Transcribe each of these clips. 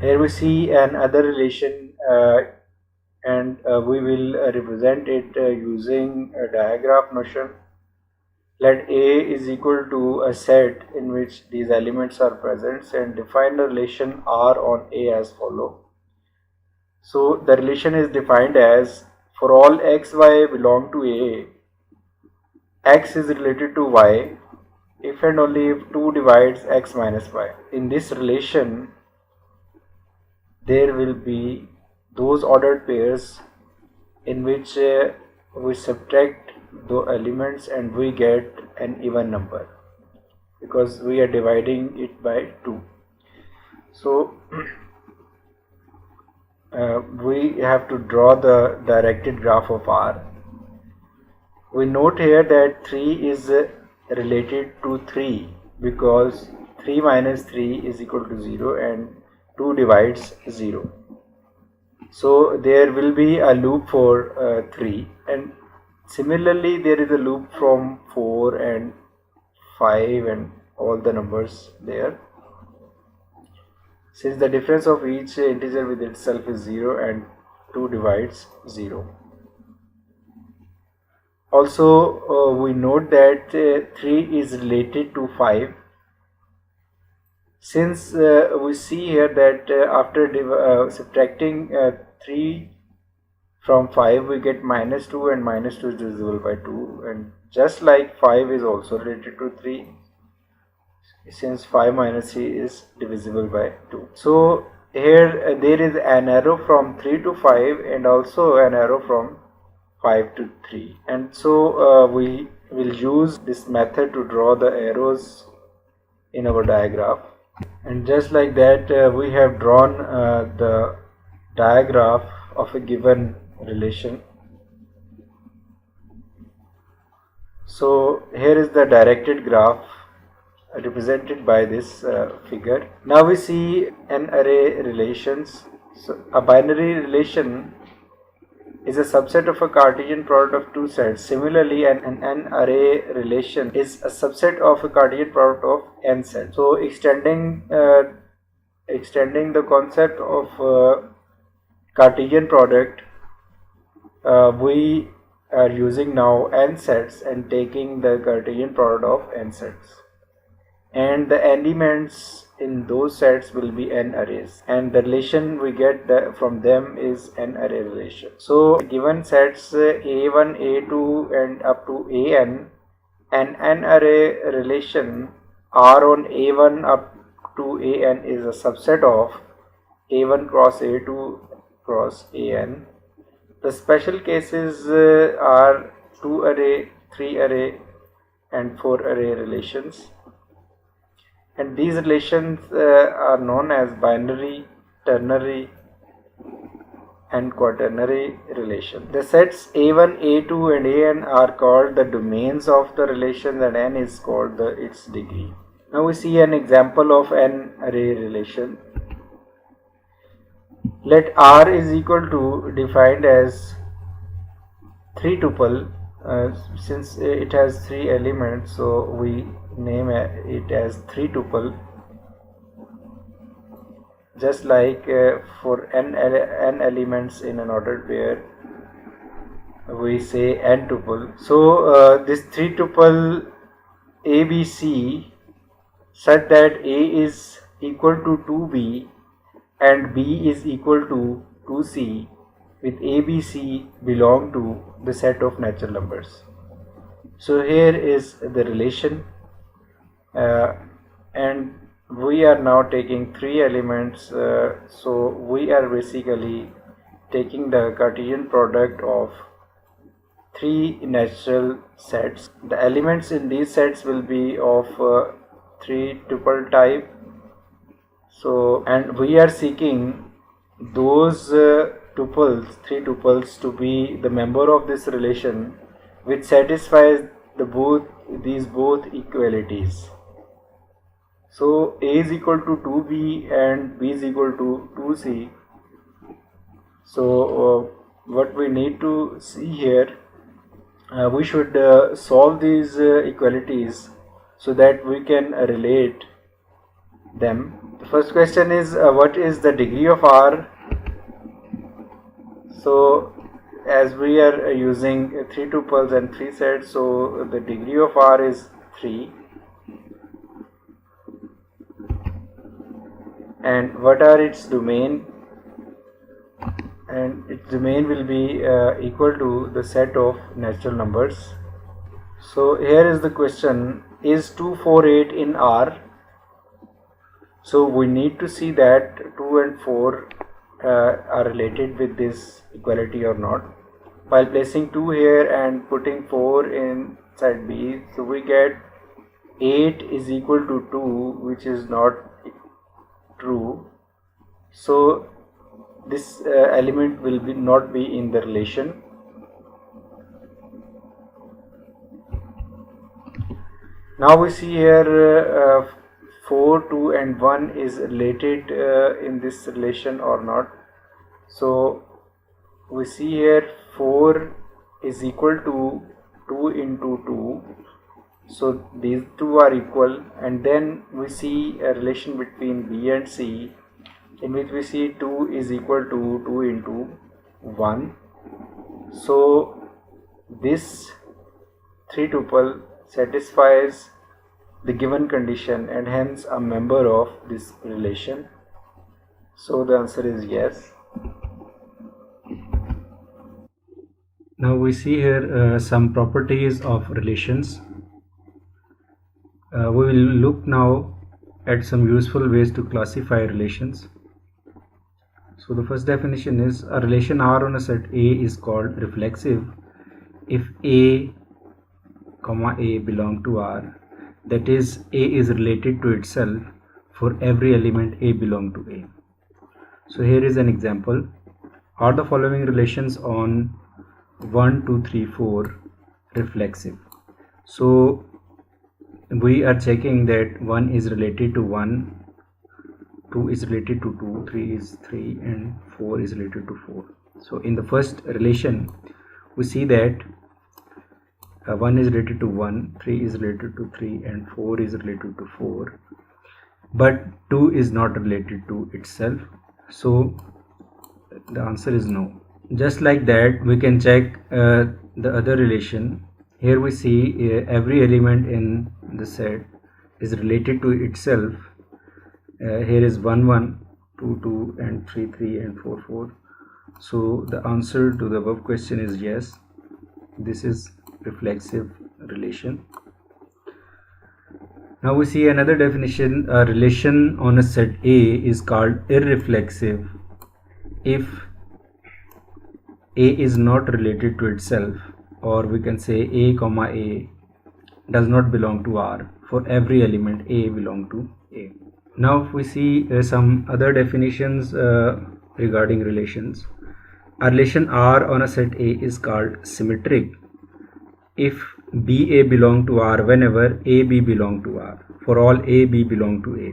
Here we see another relation, and we will represent it using a diagraph notion. Let A is equal to a set in which these elements are present, and define the relation R on A as follow. So the relation is defined as, for all x, y belong to A, x is related to y if and only if 2 divides x minus y. In this relation, there will be those ordered pairs in which we subtract the elements and we get an even number because we are dividing it by 2. So we have to draw the directed graph of R. We note here that 3 is related to 3 because 3 minus 3 is equal to 0 and 2 divides 0. So there will be a loop for 3, and similarly there is a loop from 4 and 5 and all the numbers there. Since the difference of each integer with itself is 0 and 2 divides 0. Also we note that 3 is related to 5. Since we see here that after subtracting 3 from 5 we get minus 2, and minus 2 is divisible by 2, and just like 5 is also related to 3, since 5 minus 3 is divisible by 2. So here there is an arrow from 3 to 5 and also an arrow from 5 to 3, and so we will use this method to draw the arrows in our diagraph. And just like that we have drawn the diagraph of a given relation. So here is the directed graph represented by this figure. Now we see an array relations. So a binary relation is a subset of a Cartesian product of two sets. Similarly, an array relation is a subset of a Cartesian product of n sets. So extending the concept of Cartesian product, we are using now n sets and taking the Cartesian product of n sets, and the elements in those sets will be n arrays, and the relation we get from them is n array relation. So given sets a1, a2 and up to an n array relation R on a1 up to an is a subset of a1 cross a2 cross an. The special cases are 2 array, 3 array and 4 array relations, and these relations are known as binary, ternary and quaternary relation. The sets a1, a2 and an are called the domains of the relations, and n is called its degree. Now we see an example of an array relation. Let R is equal to defined as 3 tuple. Since it has 3 elements, so we name it as 3 tuple, just like for n elements in an ordered pair we say n tuple. So this 3 tuple ABC such that A is equal to 2B and B is equal to 2C, with ABC belong to the set of natural numbers. So here is the relation, and we are now taking 3 elements, so we are basically taking the Cartesian product of 3 natural sets. The elements in these sets will be of 3 tuple type. So, and we are seeking those 3 tuples to be the member of this relation which satisfies these both equalities. So A is equal to 2B and B is equal to 2C. So what we need to see here, we should solve these equalities so that we can relate them. The first question is what is the degree of R? So as we are using 3 tuples and 3 sets, so the degree of R is 3. And what are its domain? And its domain will be equal to the set of natural numbers. So here is the question, is 248 in R? So we need to see that 2 and 4 are related with this equality or not. While placing 2 here and putting 4 inside B, so we get 8 is equal to 2, which is not true. So this element will not be in the relation. Now we see here 4, 2 and 1 is related in this relation or not. So we see here 4 is equal to 2 into 2. So these two are equal, and then we see a relation between B and C in which we see 2 is equal to 2 into 1. So this 3 tuple satisfies the given condition and hence a member of this relation. So the answer is yes. Now we see here some properties of relations. We will look now at some useful ways to classify relations. So the first definition is a relation R on a set A is called reflexive if A, A belong to R, that is A is related to itself for every element A belong to A. So here is an example. Are the following relations on 1, 2, 3, 4 reflexive? So we are checking that 1 is related to 1, 2 is related to 2, 3 is 3 and 4 is related to 4. So in the first relation we see that 1 is related to 1, 3 is related to 3 and 4 is related to 4, but 2 is not related to itself. So the answer is no. Just like that we can check the other relation. Here we see every element in the set is related to itself. Here is 1 1, 2 2 and 3 3 and 4 4. So the answer to the above question is yes. This is reflexive relation. Now we see another definition. A relation on a set A is called irreflexive if A is not related to itself, or we can say A comma A does not belong to R for every element A belong to A. Now if we see some other definitions regarding relations. A relation R on a set A is called symmetric if BA belong to R whenever AB belong to R, for all AB belong to A.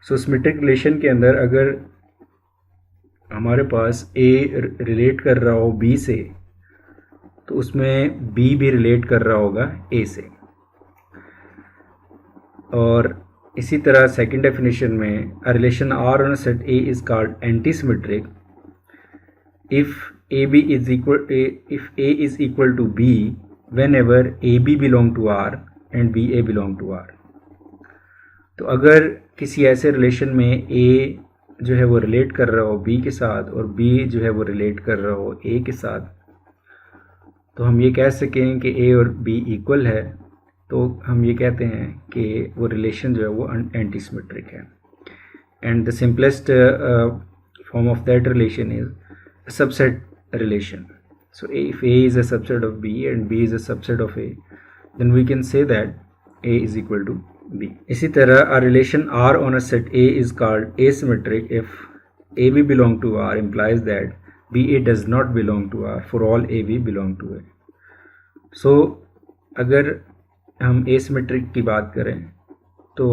So symmetric relation के अंदर अगर हमारे पास A relate कर रहा हो B से, तो उसमें B भी रिलेट कर रहा होगा A से. और इसी तरह सेकंड डेफिनेशन में a relation R on a set A is called antisymmetric if AB is equal if A is equal to B whenever AB belong to R and BA belong to R. तो अगर किसी ऐसे relation में A जो है वो relate कर रहा हो B के साथ और B जो है वो रिलेट कर रहा हो A के साथ, तो हम ये कह सकें कि A और B इक्वल है, तो हम ये कहते हैं कि वो रिलेशन जो है वो एंटीसिमेट्रिक है. And the simplest form of that relation is subset relation. So if A is a subset of B and B is a subset of A, then we can say that A is equal to B. इसी तरह a relation R on a set A is called asymmetric if AB belong to R implies that BA does not belong to R for all AB belong to A. So अगर हम asymmetric की बात करें तो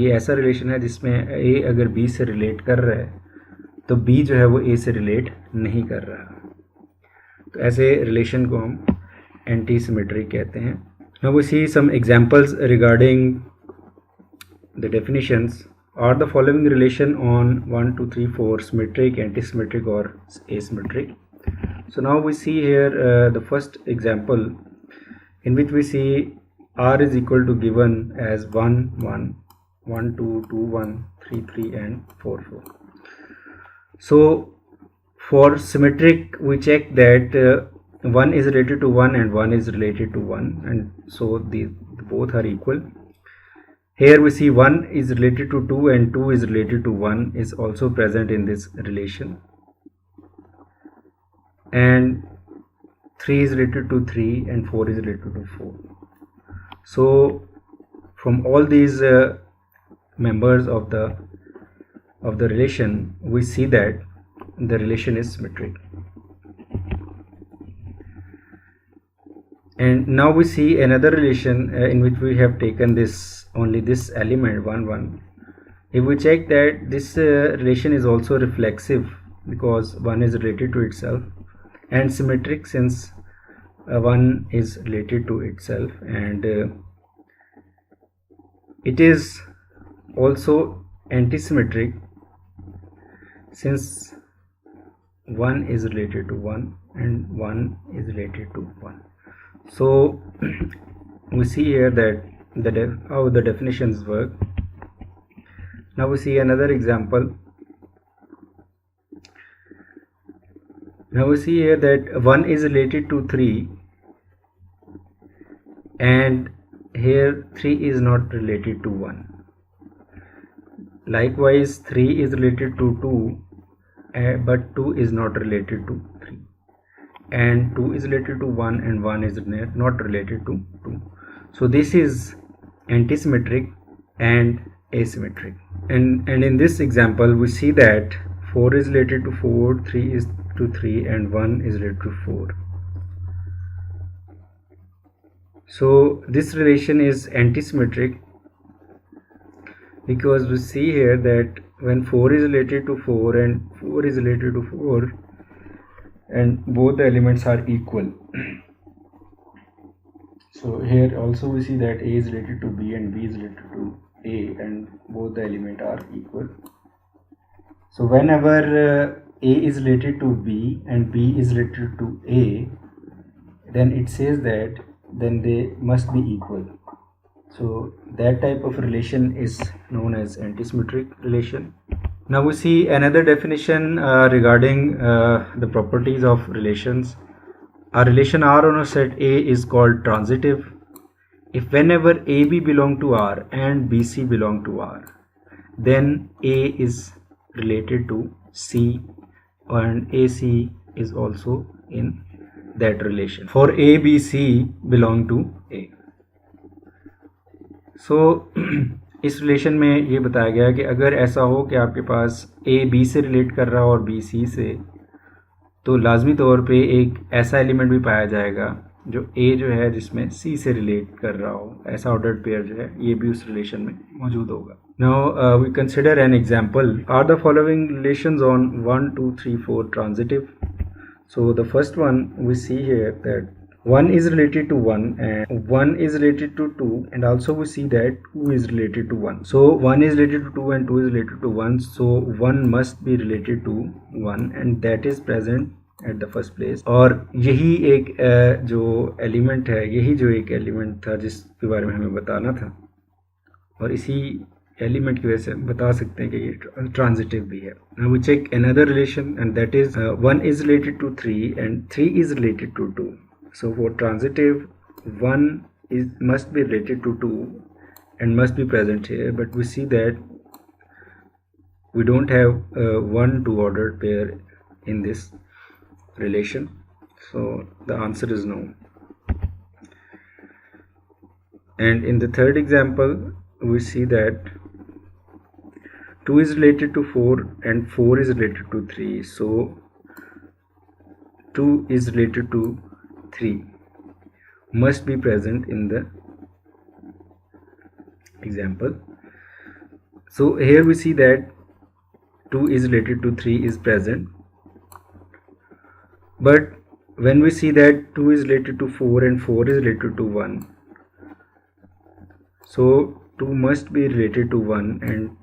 ये ऐसा relation है जिसमें A अगर B से रिलेट कर रहा है तो B जो है वो A से रिलेट नहीं कर रहा. तो ऐसे रिलेशन को हम एंटी सिमेट्रिक कहते हैं. Now we see some examples regarding the definitions. Are the following relation on 1, 2, 3, 4 symmetric, antisymmetric or asymmetric? So now we see here the first example in which we see R is equal to given as 1, 1, 1, 2, 2, 1, 3, 3 and 4, 4. So for symmetric we check that 1 is related to 1 and 1 is related to 1, and so the both are equal. Here we see 1 is related to 2 and 2 is related to 1 is also present in this relation, and 3 is related to 3 and 4 is related to 4. So from all these members of the relation we see that the relation is symmetric. And now we see another relation in which we have taken this only this element 1, 1. If we check that this relation is also reflexive because 1 is related to itself, and symmetric since 1 is related to itself, and it is also antisymmetric since 1 is related to 1 and 1 is related to 1. So we see here that how the definitions work. Now we see another example. Now we see here that 1 is related to 3 and here 3 is not related to 1. Likewise 3 is related to 2 but 2 is not related to 3, and 2 is related to 1 and 1 is not related to 2. So this is antisymmetric and asymmetric. And in this example we see that 4 is related to 4, 3 is to 3 and 1 is related to 4. So this relation is antisymmetric because we see here that when 4 is related to 4 and 4 is related to 4 and both the elements are equal. So here also we see that A is related to B and B is related to A and both the elements are equal. So whenever A is related to B and B is related to A, then it says that then they must be equal. So that type of relation is known as antisymmetric relation. Now we see another definition regarding the properties of relations. A relation R on a set A is called transitive if whenever AB belong to R and BC belong to R, then A is related to C and AC is also in that relation for A, B, C belong to A. So इस relation में ये बताया गया कि अगर ऐसा हो कि आपके पास A B से रिलेट कर रहा हो और B C से, तो लाजमी तौर पे एक ऐसा एलिमेंट भी पाया जाएगा जो A जो है जिसमें C से रिलेट कर रहा हो, ऐसा ऑर्डर्ड पेयर जो है ये भी उस रिलेशन में मौजूद होगा. Now we consider an example. Are the following relations on 1, 2, 3, 4 transitive? So the first one we see here that 1 is related to 1 and 1 is related to 2, and also we see that 2 is related to 1. So 1 is related to 2 and 2 is related to 1, so 1 must be related to 1 and that is present at the first place. और यही एक जो element है, यही जो एक element था जिसके बारे में हमें बताना था, और इसी एलिमेंट की वजह से बता सकते हैं कि ये ट्रांजिटिव भी है. Now we check another relation and that is 1 is related to 3 and 3 is related to 2. So for transitive 1 must be related to 2 and must be present here, but we see that we don't have 1-2 ordered pair in this relation, so the answer is no. And in the third example we see that 2 is related to 4 and 4 is related to 3, so 2 is related to 3 must be present in the example. So here we see that 2 is related to 3 is present, but when we see that 2 is related to 4 and 4 is related to 1, so 2 must be related to 1 and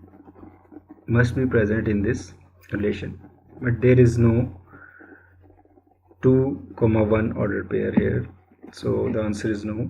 must be present in this relation, but there is no 2, 1 ordered pair here, so the answer is no.